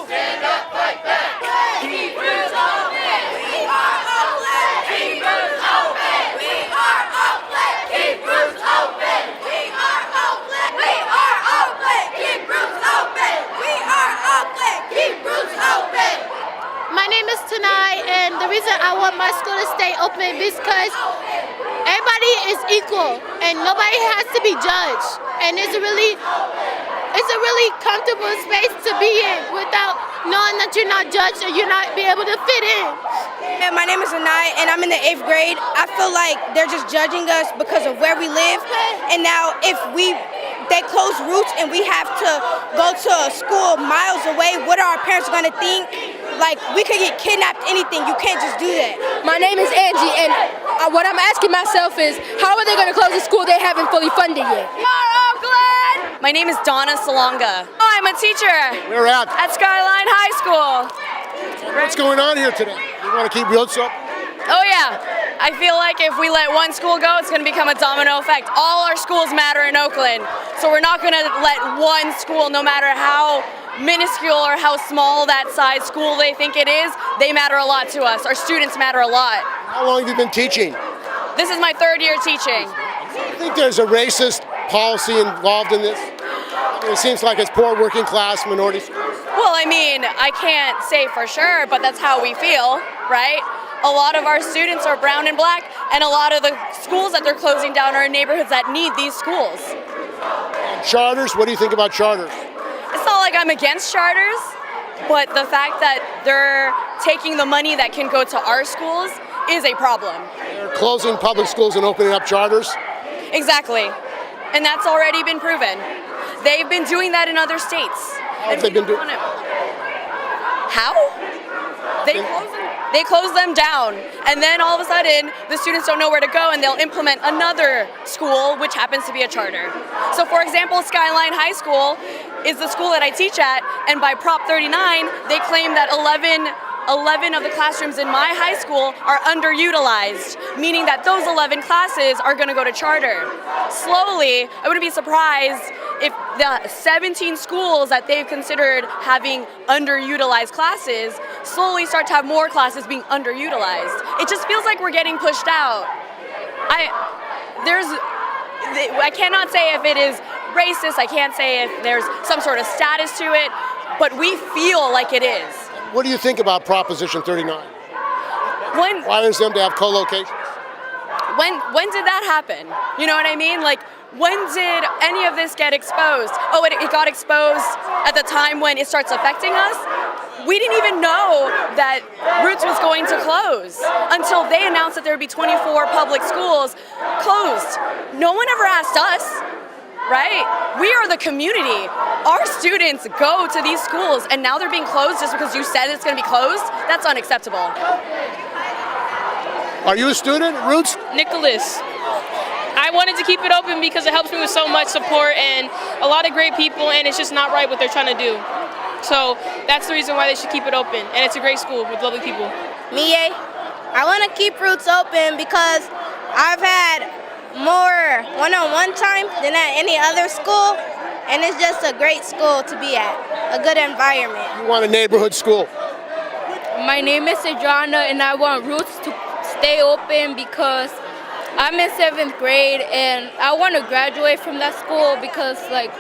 stand up, fight back. Keep roots open. We are Oakland. Keep roots open. We are Oakland. Keep roots open. We are Oakland. We are Oakland. Keep roots open. We are Oakland. Keep roots open. My name is Tanai, and the reason I want my school to stay open is because everybody is equal and nobody has to be judged. And it's a really comfortable space to be in without knowing that you're not judged or you're not be able to fit in. Yeah, my name is Anai, and I'm in the 8th grade. I feel like they're just judging us because of where we live. And now if they close routes and we have to go to a school miles away, what are our parents going to think? Like, we could get kidnapped, anything. You can't just do that. My name is Angie, and what I'm asking myself is, how are they going to close a school they haven't fully funded yet? My name is Donna Salonga. I'm a teacher. Where at? At Skyline High School. What's going on here today? You want to keep roots up? Oh yeah. I feel like if we let one school go, it's going to become a domino effect. All our schools matter in Oakland, so we're not going to let one school, no matter how minuscule or how small that size school they think it is, they matter a lot to us. Our students matter a lot. How long have you been teaching? This is my 3rd year teaching. Do you think there's a racist policy involved in this? It seems like it's poor working class minority schools. Well, I mean, I can't say for sure, but that's how we feel, right? A lot of our students are brown and black, and a lot of the schools that they're closing down are in neighborhoods that need these schools. And charters, what do you think about charters? It's not like I'm against charters, but the fact that they're taking the money that can go to our schools is a problem. They're closing public schools and opening up charters? Exactly. And that's already been proven. They've been doing that in other states. How have they been doing it? How? They close them down, and then all of a sudden the students don't know where to go, and they'll implement another school which happens to be a charter. So for example, Skyline High School is the school that I teach at, and by Prop 39 they claim that 11 of the classrooms in my high school are underutilized, meaning that those 11 classes are going to go to charter. Slowly, I wouldn't be surprised if the 17 schools that they've considered having underutilized classes slowly start to have more classes being underutilized. It just feels like we're getting pushed out. I cannot say if it is racist, I can't say if there's some sort of status to it, but we feel like it is. What do you think about Proposition 39? Requires them to have co-location? When did that happen? You know what I mean? Like, when did any of this get exposed? Oh, it got exposed at the time when it starts affecting us? We didn't even know that Roots was going to close until they announced that there would be 24 public schools closed. No one ever asked us, right? We are the community. Our students go to these schools, and now they're being closed just because you said it's going to be closed? That's unacceptable. Are you a student at Roots? Nicholas. I wanted to keep it open because it helps me with so much support and a lot of great people, and it's just not right what they're trying to do. So that's the reason why they should keep it open, and it's a great school with lovely people. Mie, I want to keep Roots open because I've had more one-on-one time than at any other school, and it's just a great school to be at, a good environment. You want a neighborhood school? My name is Adriana, and I want Roots to stay open because I'm in 7th grade, and I want to graduate from that school because, like,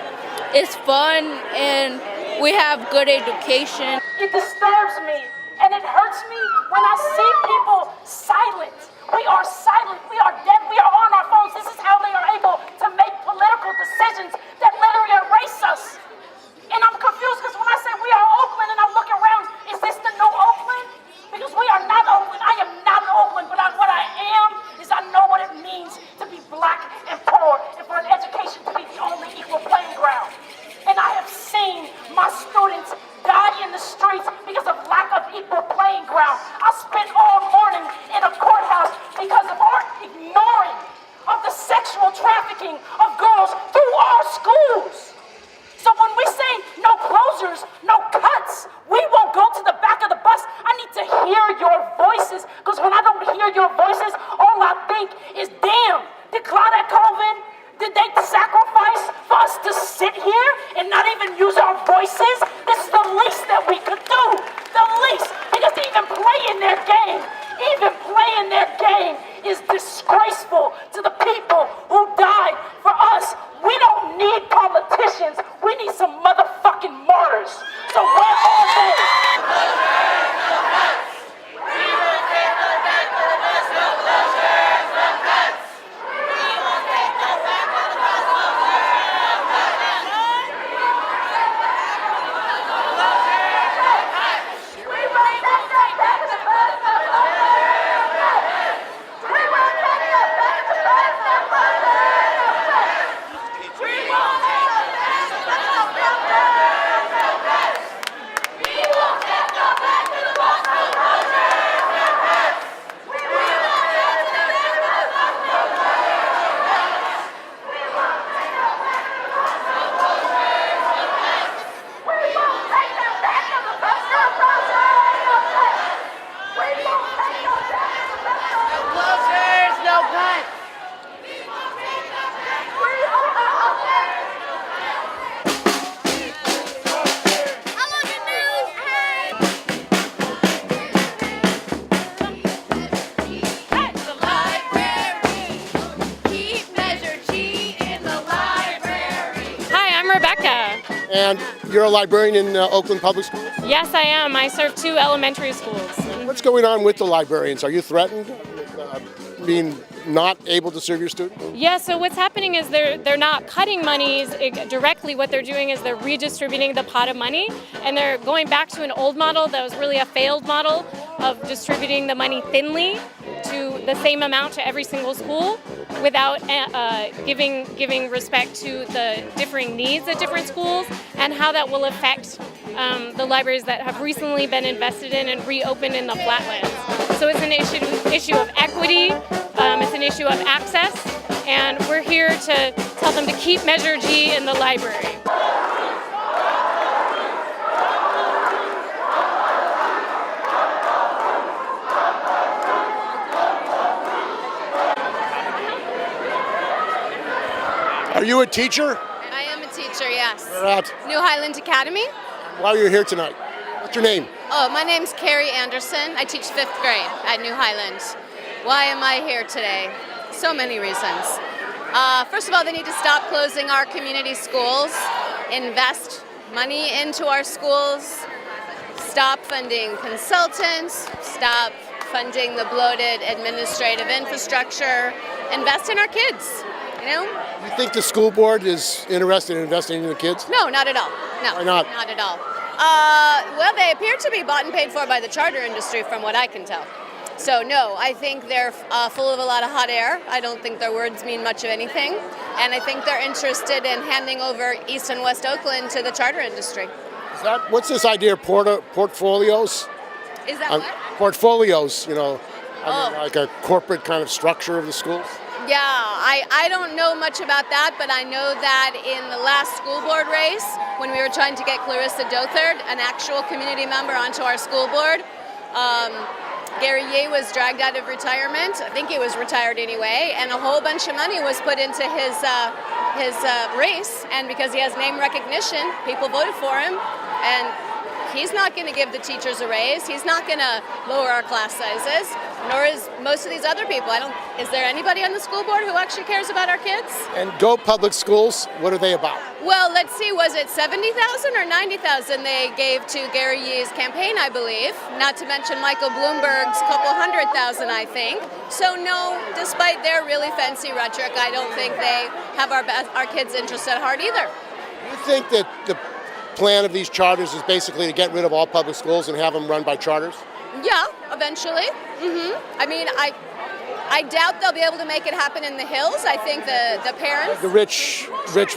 it's fun and we have good education. It disturbs me and it hurts me when I see people silent. We are silent, we are dead, we are on our phones. This is how they are able to make political decisions that literally erase us. And I'm confused because when I say we are Oakland and I look around, is this the new Oakland? Because we are not Oakland. I am not Oakland, but what I am is I know what it means to be black and poor and for an education to be the only equal playing ground. And I have seen my students die in the streets because of lack of equal playing ground. I spent all morning in a courthouse because of our ignoring of the sexual trafficking of girls through our schools. So when we say no closures, And you're a librarian in Oakland Public Schools? Yes, I am. I serve 2 elementary schools. What's going on with the librarians? Are you threatened with being not able to serve your students? Yeah, so what's happening is they're not cutting monies directly. What they're doing is they're redistributing the pot of money, and they're going back to an old model that was really a failed model of distributing the money thinly to the same amount to every single school without giving respect to the differing needs at different schools and how that will affect the libraries that have recently been invested in and reopened in the flatlands. So it's an issue of equity, it's an issue of access, and we're here to tell them to keep Measure G in the library. Are you a teacher? I am a teacher, yes. Where at? New Highland Academy. Why are you here tonight? What's your name? Oh, my name's Carrie Anderson. I teach 5th grade at New Highland. Why am I here today? So many reasons. First of all, they need to stop closing our community schools, invest money into our schools, stop funding consultants, stop funding the bloated administrative infrastructure, invest in our kids. You know? You think the school board is interested in investing in the kids? No, not at all. No. Why not? Not at all. Well, they appear to be bought and paid for by the charter industry from what I can tell. So no, I think they're full of a lot of hot air. I don't think their words mean much of anything. And I think they're interested in handing over East and West Oakland to the charter industry. What's this idea of portfolios? Is that what? Portfolios, you know, like a corporate kind of structure of the schools? Yeah, I don't know much about that, but I know that in the last school board race, when we were trying to get Clarissa Dothard, an actual community member, onto our school board, Gary Yeh was dragged out of retirement. I think he was retired anyway, and a whole bunch of money was put into his race, and because he has name recognition, people voted for him, and he's not going to give the teachers a raise. He's not going to lower our class sizes, nor is most of these other people. Is there anybody on the school board who actually cares about our kids? And Go Public Schools, what are they about? Well, let's see, was it 70,000 or 90,000 they gave to Gary Yee's campaign, I believe, not to mention Michael Bloomberg's couple 100,000, I think. So no, despite their really fancy rhetoric, I don't think they have our kids' interests at heart either. You think that the plan of these charters is basically to get rid of all public schools and have them run by charters? Yeah, eventually. I mean, I doubt they'll be able to make it happen in the hills. I think the parents, The rich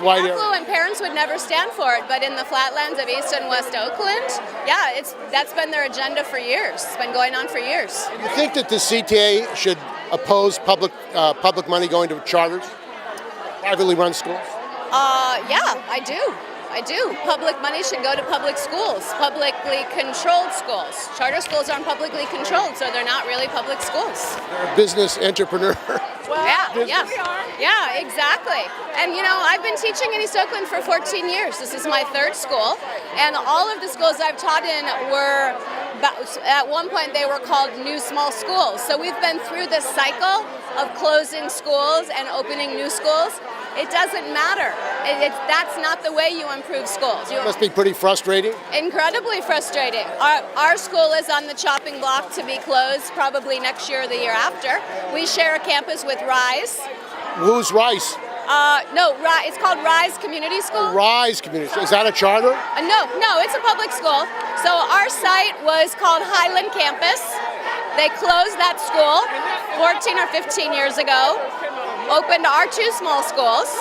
white area. affluent parents would never stand for it. But in the flatlands of East and West Oakland, yeah, that's been their agenda for years. It's been going on for years. Do you think that the CTA should oppose public money going to charters, privately run schools? Yeah, I do. Public money should go to public schools, publicly controlled schools. Charter schools aren't publicly controlled, so they're not really public schools. They're a business entrepreneur. Yeah, exactly. And you know, I've been teaching in East Oakland for 14 years. This is my 3rd school, and all of the schools I've taught in were, at one point they were called new small schools. So we've been through this cycle of closing schools and opening new schools. It doesn't matter. That's not the way you improve schools. It must be pretty frustrating. Incredibly frustrating. Our school is on the chopping block to be closed probably next year or the year after. We share a campus with Rise. Who's Rice? No, it's called Rise Community School. Rise Community. Is that a charter? No, it's a public school. So our site was called Highland Campus. They closed that school 14 or 15 years ago, opened our 2 small schools,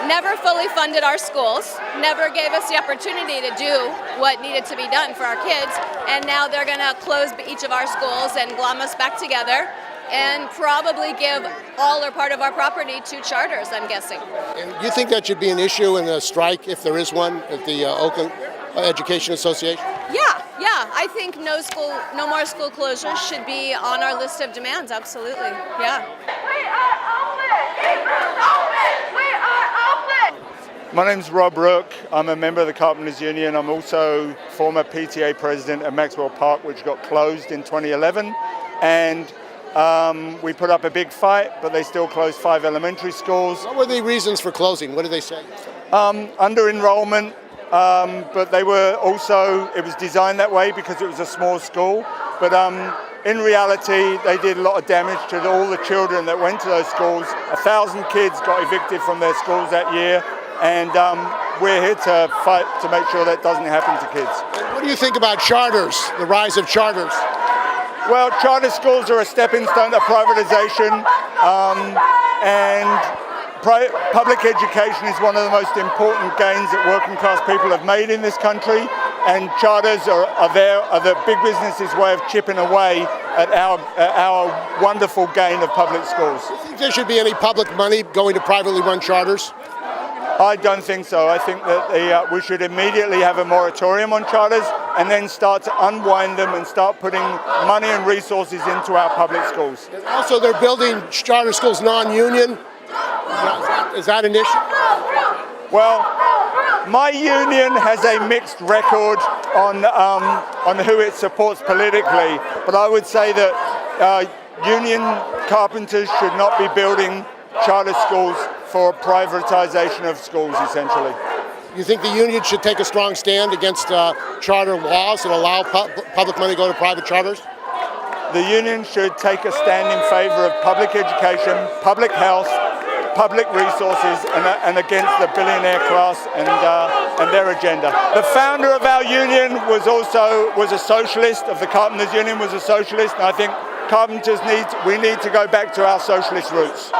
never fully funded our schools, never gave us the opportunity to do what needed to be done for our kids, and now they're going to close each of our schools and glom us back together and probably give all or part of our property to charters, I'm guessing. And you think that should be an issue in a strike, if there is one, at the Oakland Education Association? Yeah. I think no more school closures should be on our list of demands, absolutely, yeah. We are Oakland! Hebrews Oakland! We are Oakland! My name's Rob Rook. I'm a member of the Carpenters Union. I'm also former PTA president at Maxwell Park, which got closed in 2011. And we put up a big fight, but they still closed 5 elementary schools. What were the reasons for closing? What did they say? Under enrollment, but they were also, it was designed that way because it was a small school. But in reality, they did a lot of damage to all the children that went to those schools. 1,000 kids got evicted from their schools that year, and we're here to fight to make sure that doesn't happen to kids. What do you think about charters, the rise of charters? Well, charter schools are a stepping stone to privatization, and public education is one of the most important gains that working class people have made in this country, and charters are the big business's way of chipping away at our wonderful gain of public schools. Do you think there should be any public money going to privately run charters? I don't think so. I think that we should immediately have a moratorium on charters and then start to unwind them and start putting money and resources into our public schools. And also, they're building charter schools non-union. Is that an issue? Well, my union has a mixed record on who it supports politically, but I would say that union carpenters should not be building charter schools for privatization of schools, essentially. You think the union should take a strong stand against charter laws that allow public money to go to private charters? The union should take a stand in favor of public education, public health, public resources, and against the billionaire class and their agenda. The founder of our union was a socialist, of the Carpenters Union was a socialist, and I think carpenters we need to go back to our socialist roots.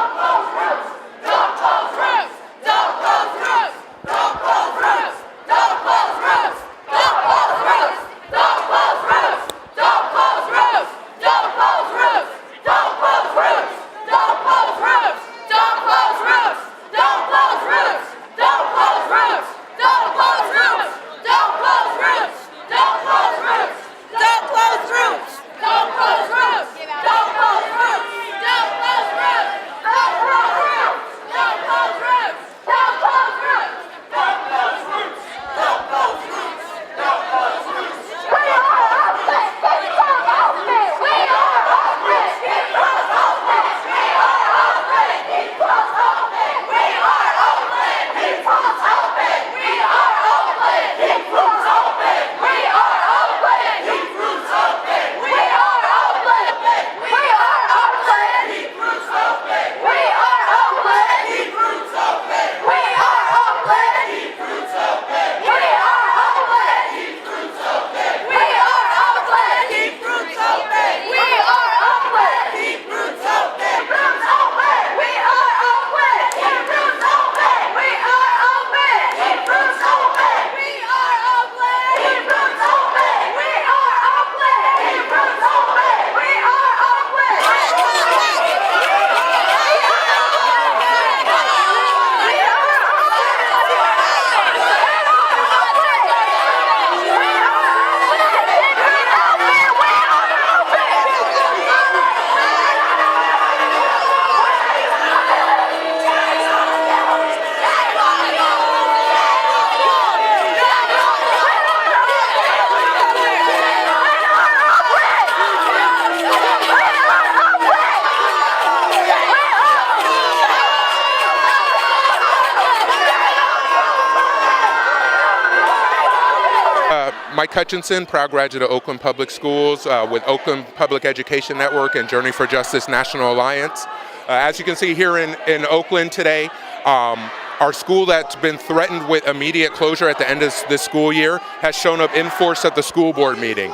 Mike Hutchinson, proud graduate of Oakland Public Schools with Oakland Public Education Network and Journey for Justice National Alliance. As you can see here in Oakland today, our school that's been threatened with immediate closure at the end of this school year has shown up in force at the school board meeting.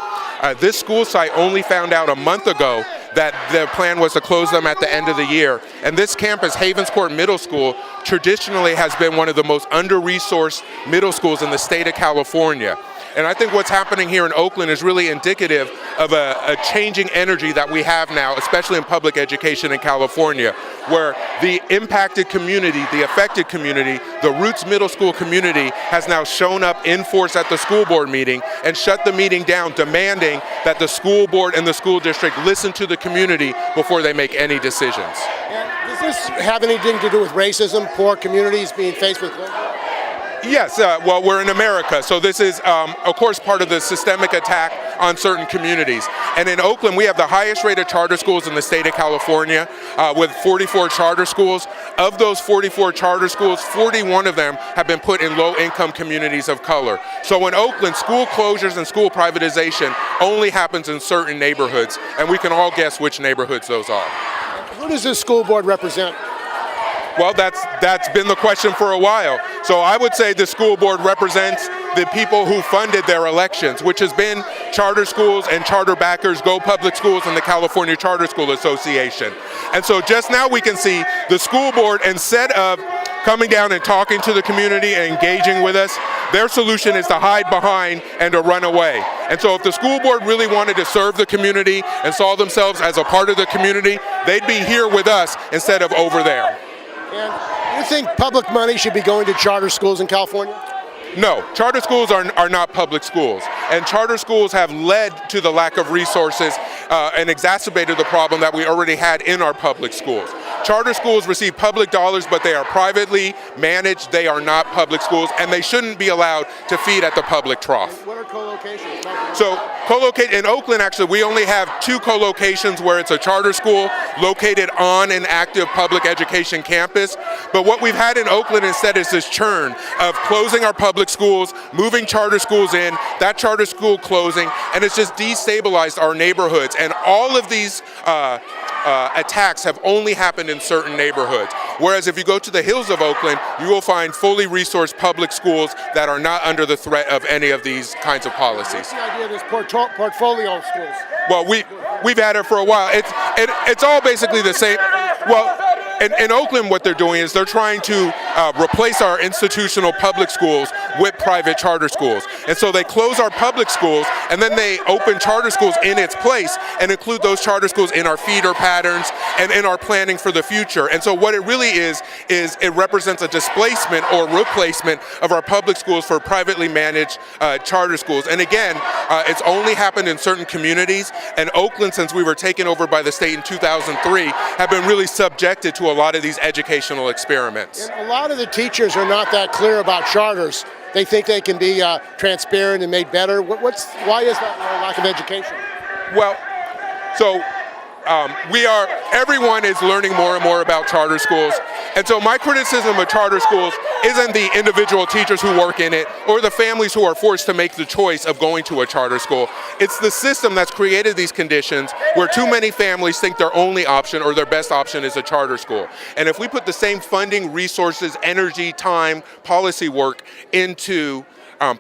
This school site only found out a month ago that the plan was to close them at the end of the year. And this campus, Havens Court Middle School, traditionally has been one of the most under-resourced middle schools in the state of California. And I think what's happening here in Oakland is really indicative of a changing energy that we have now, especially in public education in California, where the impacted community, the affected community, the Roots Middle School community has now shown up in force at the school board meeting and shut the meeting down, demanding that the school board and the school district listen to the community before they make any decisions. Does this have anything to do with racism, poor communities being faced with? Yes, well, we're in America, so this is, of course, part of the systemic attack on certain communities. And in Oakland, we have the highest rate of charter schools in the state of California, with 44 charter schools. Of those 44 charter schools, 41 of them have been put in low-income communities of color. So in Oakland, school closures and school privatization only happens in certain neighborhoods, and we can all guess which neighborhoods those are. Who does this school board represent? Well, that's been the question for a while. So I would say the school board represents the people who funded their elections, which has been charter schools and charter backers, Go Public Schools, and the California Charter School Association. And so just now we can see the school board, instead of coming down and talking to the community and engaging with us, their solution is to hide behind and to run away. And so if the school board really wanted to serve the community and saw themselves as a part of the community, they'd be here with us instead of over there. And you think public money should be going to charter schools in California? No, charter schools are not public schools, and charter schools have led to the lack of resources and exacerbated the problem that we already had in our public schools. Charter schools receive public dollars, but they are privately managed. They are not public schools, and they shouldn't be allowed to feed at the public trough. What are co-locations? So in Oakland, actually, we only have 2 co-locations where it's a charter school located on an active public education campus. But what we've had in Oakland instead is this churn of closing our public schools, moving charter schools in, that charter school closing, and it's just destabilized our neighborhoods. And all of these attacks have only happened in certain neighborhoods. Whereas if you go to the hills of Oakland, you will find fully resourced public schools that are not under the threat of any of these kinds of policies. What's the idea of this portfolio schools? Well, we've had it for a while. It's all basically the same. Well, in Oakland, what they're doing is they're trying to replace our institutional public schools with private charter schools. And so they close our public schools, and then they open charter schools in its place and include those charter schools in our feeder patterns and in our planning for the future. And so what it really is it represents a displacement or replacement of our public schools for privately managed charter schools. And again, it's only happened in certain communities, and Oakland, since we were taken over by the state in 2003, have been really subjected to a lot of these educational experiments. And a lot of the teachers are not that clear about charters. They think they can be transparent and made better. Why is that lack of education? Well, so everyone is learning more and more about charter schools. And so my criticism of charter schools isn't the individual teachers who work in it or the families who are forced to make the choice of going to a charter school. It's the system that's created these conditions where too many families think their only option or their best option is a charter school. And if we put the same funding, resources, energy, time, policy work into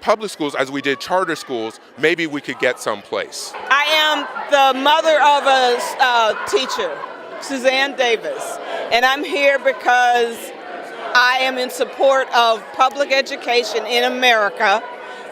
public schools as we did charter schools, maybe we could get someplace. I am the mother of a teacher, Suzanne Davis, and I'm here because I am in support of public education in America.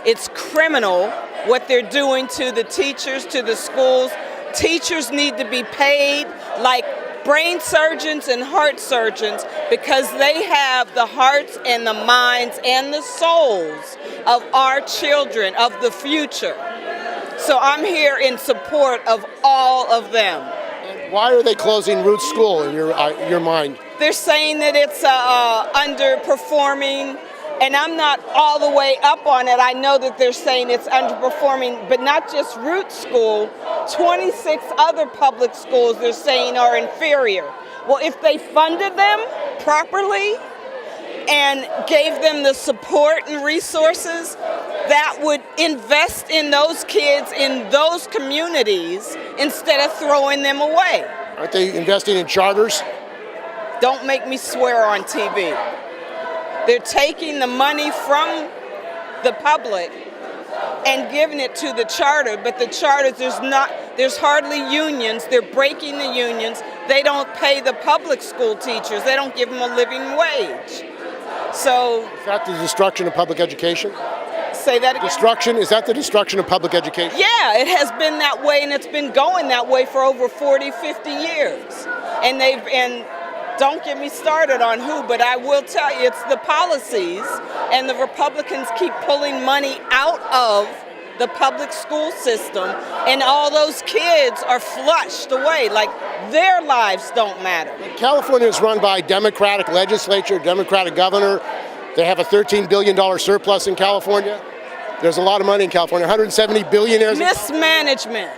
It's criminal what they're doing to the teachers, to the schools. Teachers need to be paid like brain surgeons and heart surgeons because they have the hearts and the minds and the souls of our children, of the future. So I'm here in support of all of them. And why are they closing Roots School in your mind? They're saying that it's underperforming, and I'm not all the way up on it. I know that they're saying it's underperforming, but not just Roots School, 26 other public schools they're saying are inferior. Well, if they funded them properly and gave them the support and resources, that would invest in those kids in those communities instead of throwing them away. Aren't they investing in charters? Don't make me swear on TV. They're taking the money from the public and giving it to the charter, but the charters, there's hardly unions. They're breaking the unions. They don't pay the public school teachers. They don't give them a living wage. So is that the destruction of public education? Say that again. Is that the destruction of public education? Yeah, it has been that way, and it's been going that way for over 40, 50 years. And don't get me started on who, but I will tell you it's the policies, and the Republicans keep pulling money out of the public school system, and all those kids are flushed away, like their lives don't matter. California is run by a Democratic legislature, Democratic governor. They have a $13 billion surplus in California. There's a lot of money in California, 170 billionaires. Mismanagement.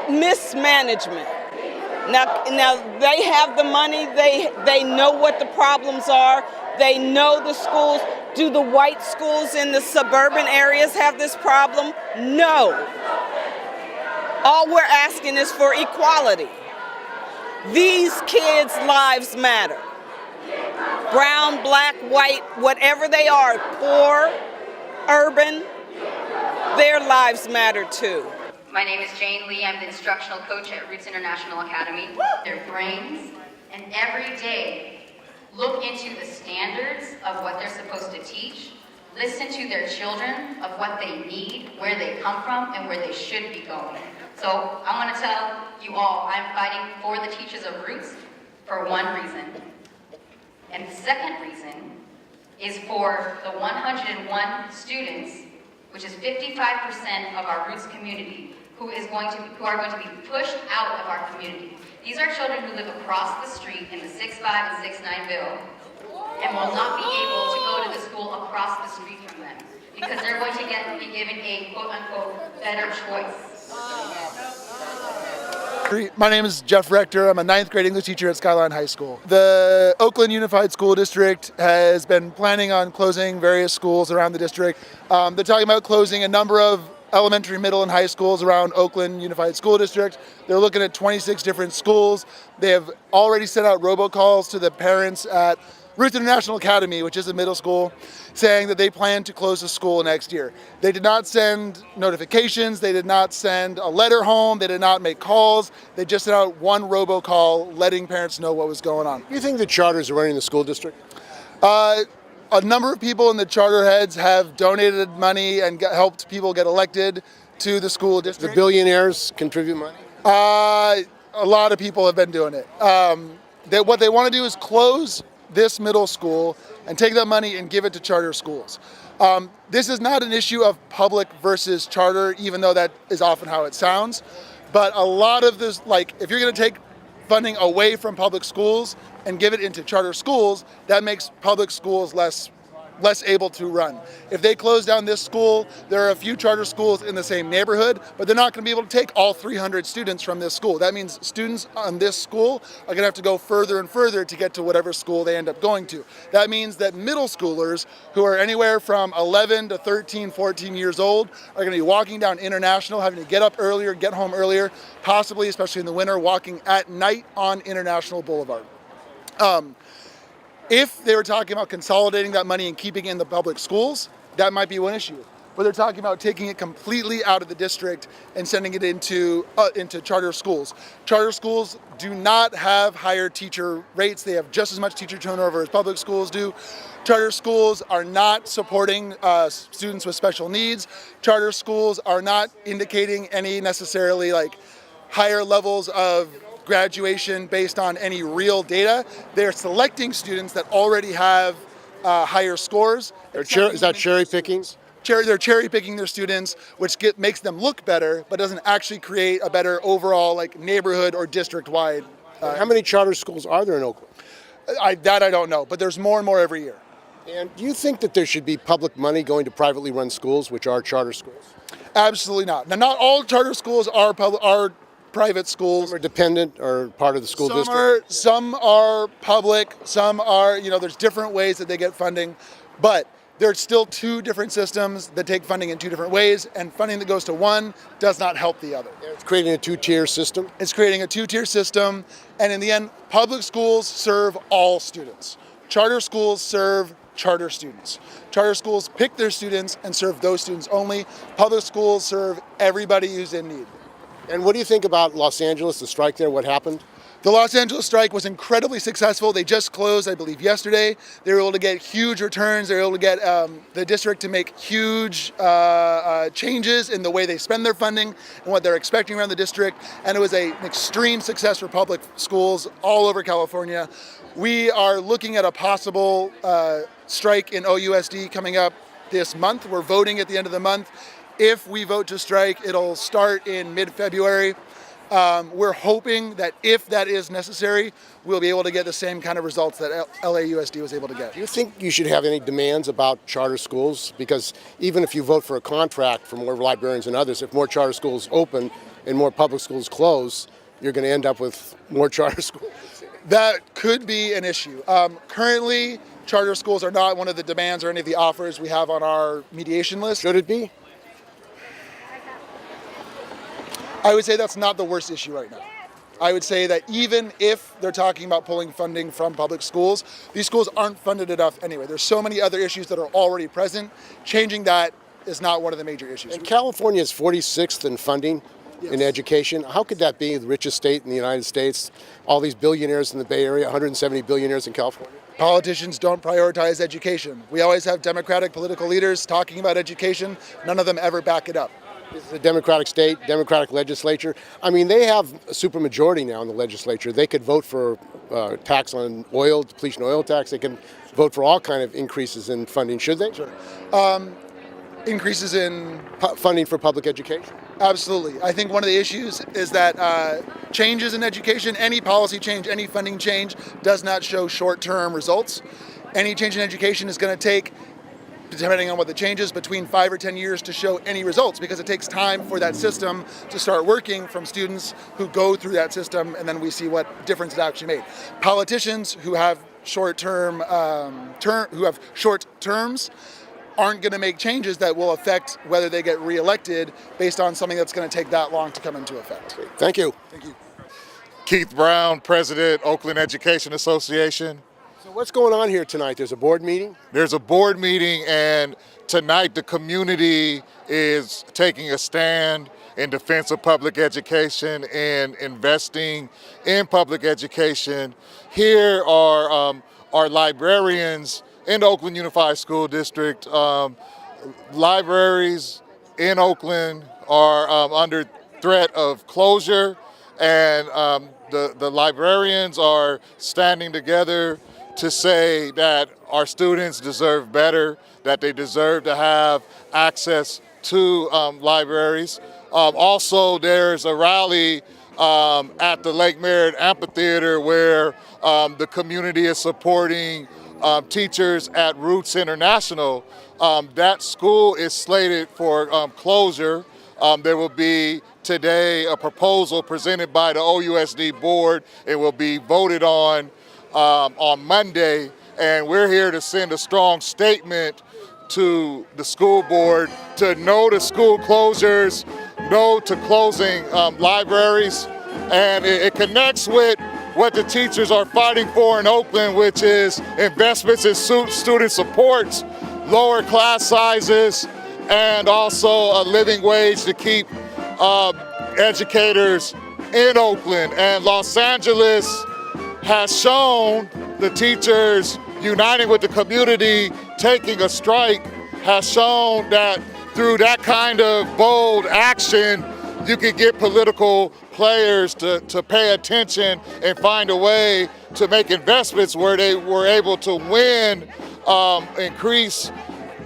Mismanagement. Now they have the money. They know what the problems are. They know the schools. Do the white schools in the suburban areas have this problem? No. All we're asking is for equality. These kids' lives matter. Brown, black, white, whatever they are, poor, urban, their lives matter too. My name is Jane Lee. I'm the instructional coach at Roots International Academy. Their brains, and every day look into the standards of what they're supposed to teach, listen to their children of what they need, where they come from, and where they should be going. So I want to tell you all, I'm fighting for the teachers of Roots for one reason. And the second reason is for the 101 students, which is 55% of our Roots community, who are going to be pushed out of our community. These are children who live across the street in the 6'5" and 6'9" bill and will not be able to go to the school across the street from them because they're going to be given a quote-unquote better choice. My name is Jeff Rector. I'm a 9th grade English teacher at Skyline High School. The Oakland Unified School District has been planning on closing various schools around the district. They're talking about closing a number of elementary, middle, and high schools around Oakland Unified School District. They're looking at 26 different schools. They have already sent out robocalls to the parents at Roots International Academy, which is a middle school, saying that they plan to close the school next year. They did not send notifications. They did not send a letter home. They did not make calls. They just sent out one robocall letting parents know what was going on. Do you think the charters are running the school district? A number of people in the charter heads have donated money and helped people get elected to the school district. The billionaires contribute money? A lot of people have been doing it. What they want to do is close this middle school and take that money and give it to charter schools. This is not an issue of public versus charter, even though that is often how it sounds. But a lot of this, like, if you're going to take funding away from public schools and give it into charter schools, that makes public schools less able to run. If they close down this school, there are a few charter schools in the same neighborhood, but they're not going to be able to take all 300 students from this school. That means students on this school are going to have to go further and further to get to whatever school they end up going to. That means that middle schoolers who are anywhere from 11 to 13, 14 years old are going to be walking down International, having to get up earlier, get home earlier, possibly, especially in the winter, walking at night on International Boulevard. If they were talking about consolidating that money and keeping it in the public schools, that might be one issue. But they're talking about taking it completely out of the district and sending it into charter schools. Charter schools do not have higher teacher rates. They have just as much teacher turnover as public schools do. Charter schools are not supporting students with special needs. Charter schools are not indicating any necessarily like higher levels of graduation based on any real data. They're selecting students that already have higher scores. Is that cherry pickings? They're cherry picking their students, which makes them look better, but doesn't actually create a better overall like neighborhood or district-wide. How many charter schools are there in Oakland? I don't know, but there's more and more every year. And do you think that there should be public money going to privately run schools, which are charter schools? Absolutely not. Now, not all charter schools are private schools. Some are dependent or part of the school district? Some are public, some are, there's different ways that they get funding, but there's still two different systems that take funding in two different ways, and funding that goes to one does not help the other. It's creating a two-tier system? It's creating a two-tier system, and in the end, public schools serve all students. Charter schools serve charter students. Charter schools pick their students and serve those students only. Public schools serve everybody who's in need. And what do you think about Los Angeles, the strike there? What happened? The Los Angeles strike was incredibly successful. They just closed, I believe, yesterday. They were able to get huge returns. They were able to get the district to make huge changes in the way they spend their funding and what they're expecting around the district. And it was an extreme success for public schools all over California. We are looking at a possible strike in OUSD coming up this month. We're voting at the end of the month. If we vote to strike, it'll start in mid-February. We're hoping that if that is necessary, we'll be able to get the same kind of results that LAUSD was able to get. Do you think you should have any demands about charter schools? Because even if you vote for a contract for more librarians and others, if more charter schools open and more public schools close, you're going to end up with more charter schools. That could be an issue. Currently, charter schools are not one of the demands or any of the offers we have on our mediation list. Should it be? I would say that's not the worst issue right now. I would say that even if they're talking about pulling funding from public schools, these schools aren't funded enough anyway. There's so many other issues that are already present. Changing that is not one of the major issues. And California is 46th in funding in education. How could that be the richest state in the United States? All these billionaires in the Bay Area, 170 billionaires in California. Politicians don't prioritize education. We always have Democratic political leaders talking about education. None of them ever back it up. This is a Democratic state, Democratic legislature. I mean, they have a supermajority now in the legislature. They could vote for tax on oil, depletion oil tax. They can vote for all kind of increases in funding, should they? Sure. Increases in funding for public education? Absolutely. I think one of the issues is that changes in education, any policy change, any funding change, does not show short-term results. Any change in education is going to take, depending on what the change is, between 5 or 10 years to show any results, because it takes time for that system to start working from students who go through that system, and then we see what difference it actually made. Politicians who have short terms aren't going to make changes that will affect whether they get reelected based on something that's going to take that long to come into effect. Thank you. Thank you. Keith Brown, President, Oakland Education Association. So what's going on here tonight? There's a board meeting? There's a board meeting, and tonight the community is taking a stand in defense of public education and investing in public education. Here are our librarians in the Oakland Unified School District. Libraries in Oakland are under threat of closure, and the librarians are standing together to say that our students deserve better, that they deserve to have access to libraries. Also, there's a rally at the Lake Merritt Amphitheater where the community is supporting teachers at Roots International. That school is slated for closure. There will be today a proposal presented by the OUSD board. It will be voted on Monday, and we're here to send a strong statement to the school board to no to school closures, no to closing libraries, and it connects with what the teachers are fighting for in Oakland, which is investments in student supports, lower class sizes, and also a living wage to keep educators in Oakland. And Los Angeles has shown the teachers uniting with the community, taking a strike, has shown that through that kind of bold action, you can get political players to pay attention and find a way to make investments where they were able to win, increase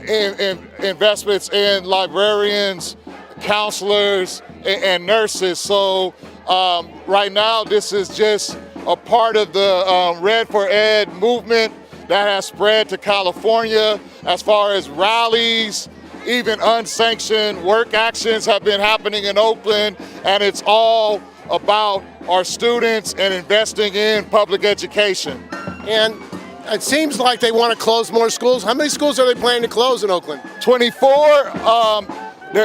in investments in librarians, counselors, and nurses. So right now, this is just a part of the Red for Ed movement that has spread to California. As far as rallies, even unsanctioned work actions have been happening in Oakland, and it's all about our students and investing in public education. And it seems like they want to close more schools. How many schools are they planning to close in Oakland? 24.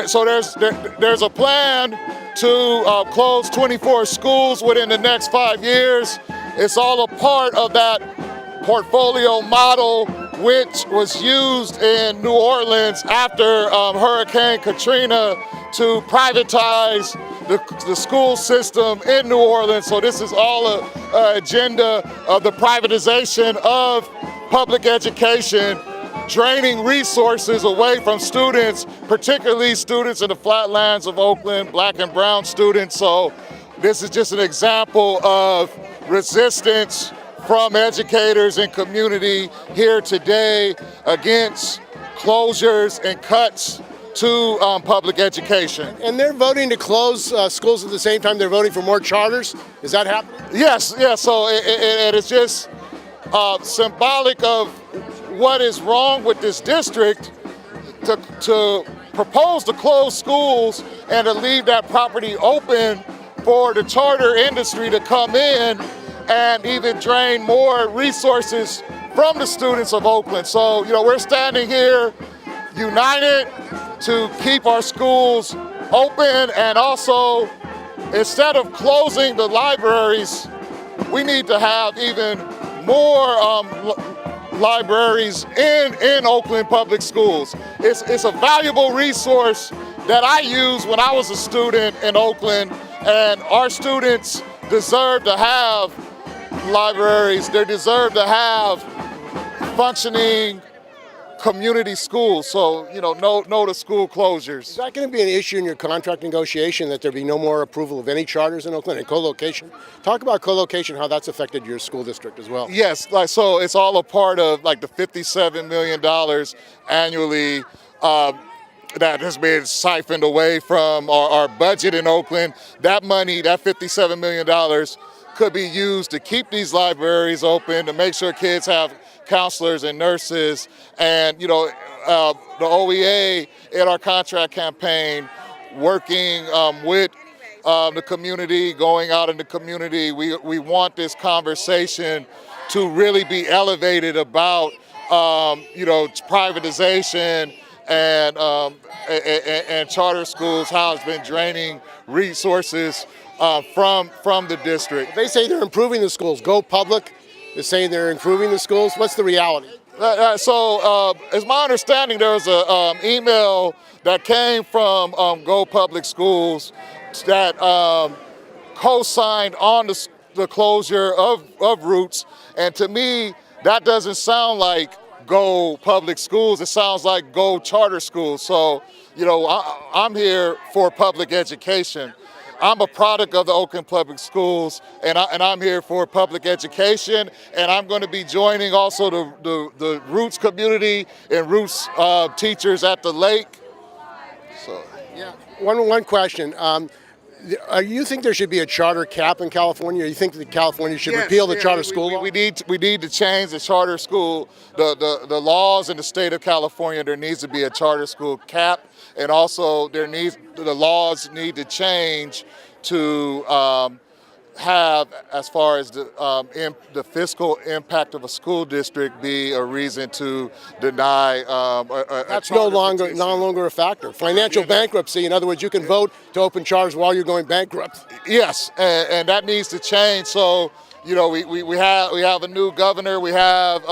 So there's a plan to close 24 schools within the next 5 years. It's all a part of that portfolio model which was used in New Orleans after Hurricane Katrina to privatize the school system in New Orleans. So this is all an agenda of the privatization of public education, draining resources away from students, particularly students in the flatlands of Oakland, black and brown students. So this is just an example of resistance from educators and community here today against closures and cuts to public education. And they're voting to close schools at the same time they're voting for more charters. Is that happening? Yes, yes. So it's just symbolic of what is wrong with this district to propose to close schools and to leave that property open for the charter industry to come in and even drain more resources from the students of Oakland. So, we're standing here united to keep our schools open, and also, instead of closing the libraries, we need to have even more libraries in Oakland public schools. It's a valuable resource that I used when I was a student in Oakland, and our students deserve to have libraries. They deserve to have functioning community schools. So, no to school closures. Is that going to be an issue in your contract negotiation, that there be no more approval of any charters in Oakland and co-location? Talk about co-location, how that's affected your school district as well. Yes, so it's all a part of the $57 million annually that has been siphoned away from our budget in Oakland. That money, that $57 million, could be used to keep these libraries open, to make sure kids have counselors and nurses. And, the OEA in our contract campaign, working with the community, going out in the community, we want this conversation to really be elevated about, privatization and charter schools, how it's been draining resources from the district. They say they're improving the schools. Go Public is saying they're improving the schools. What's the reality? So, as my understanding, there was an email that came from Go Public Schools that co-signed on the closure of Roots, and to me, that doesn't sound like Go Public Schools. It sounds like Go Charter Schools. So, I'm here for public education. I'm a product of the Oakland Public Schools, and I'm here for public education, and I'm going to be joining also the Roots community and Roots teachers at the lake. So, yeah. One question. You think there should be a charter cap in California? Or you think that California should repeal the charter school law? We need to change the charter school, the laws in the state of California. There needs to be a charter school cap, and also the laws need to change to have, as far as the fiscal impact of a school district, be a reason to deny That's no longer a factor. Financial bankruptcy, in other words, you can vote to open charters while you're going bankrupt. Yes, and that needs to change. So, we have a new governor. We have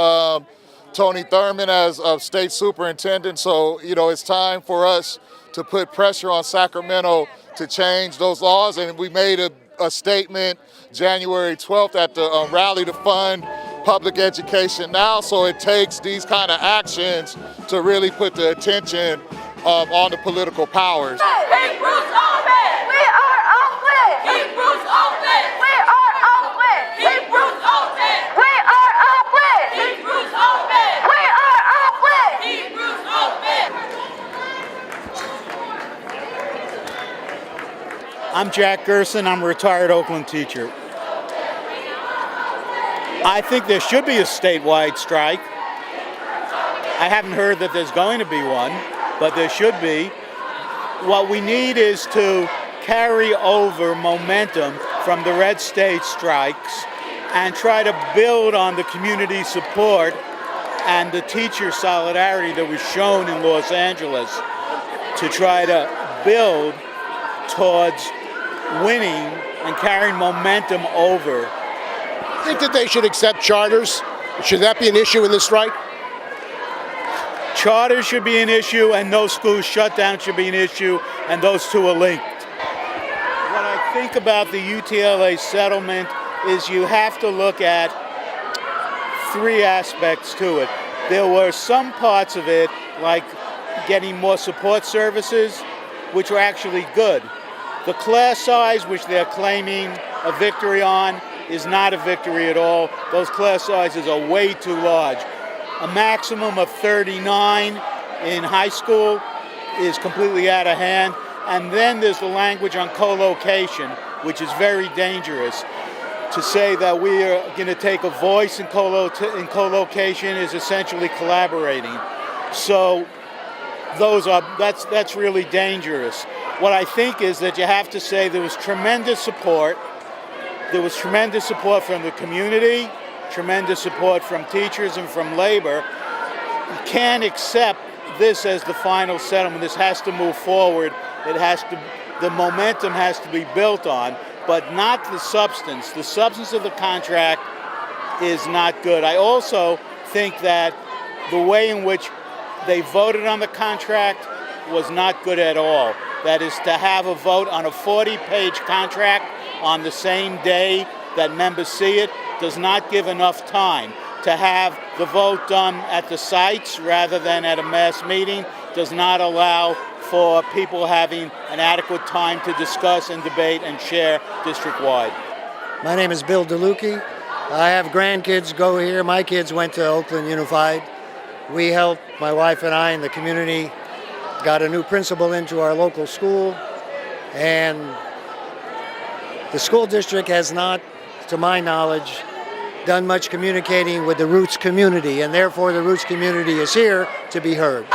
Tony Thurman as state superintendent. So, it's time for us to put pressure on Sacramento to change those laws. And we made a statement January 12th at the rally to fund public education now. So it takes these kind of actions to really put the attention on the political powers. Keep Roots open! We are Oakland! Keep Roots open! We are Oakland! Keep Roots open! We are Oakland! Keep Roots open! We are Oakland! Keep Roots open! I'm Jack Gerson. I'm a retired Oakland teacher. I think there should be a statewide strike. I haven't heard that there's going to be one, but there should be. What we need is to carry over momentum from the red state strikes and try to build on the community support and the teacher solidarity that was shown in Los Angeles to try to build towards winning and carrying momentum over. Think that they should accept charters? Should that be an issue in this strike? Charters should be an issue, and no school shutdown should be an issue, and those two are linked. What I think about the UTLA settlement is you have to look at three aspects to it. There were some parts of it, like getting more support services, which were actually good. The class size, which they're claiming a victory on, is not a victory at all. Those class sizes are way too large. A maximum of 39 in high school is completely out of hand. And then there's the language on co-location, which is very dangerous. To say that we are going to take a voice in co-location is essentially collaborating. So that's really dangerous. What I think is that you have to say there was tremendous support. There was tremendous support from the community, tremendous support from teachers and from labor. You can't accept this as the final settlement. This has to move forward. The momentum has to be built on, but not the substance. The substance of the contract is not good. I also think that the way in which they voted on the contract was not good at all. That is, to have a vote on a 40-page contract on the same day that members see it does not give enough time. To have the vote done at the sites rather than at a mass meeting does not allow for people having an adequate time to discuss and debate and share district-wide. My name is Bill DeLucchi. I have grandkids go here. My kids went to Oakland Unified. We helped, my wife and I and the community, got a new principal into our local school, and the school district has not, to my knowledge, done much communicating with the Roots community, and therefore the Roots community is here to be heard.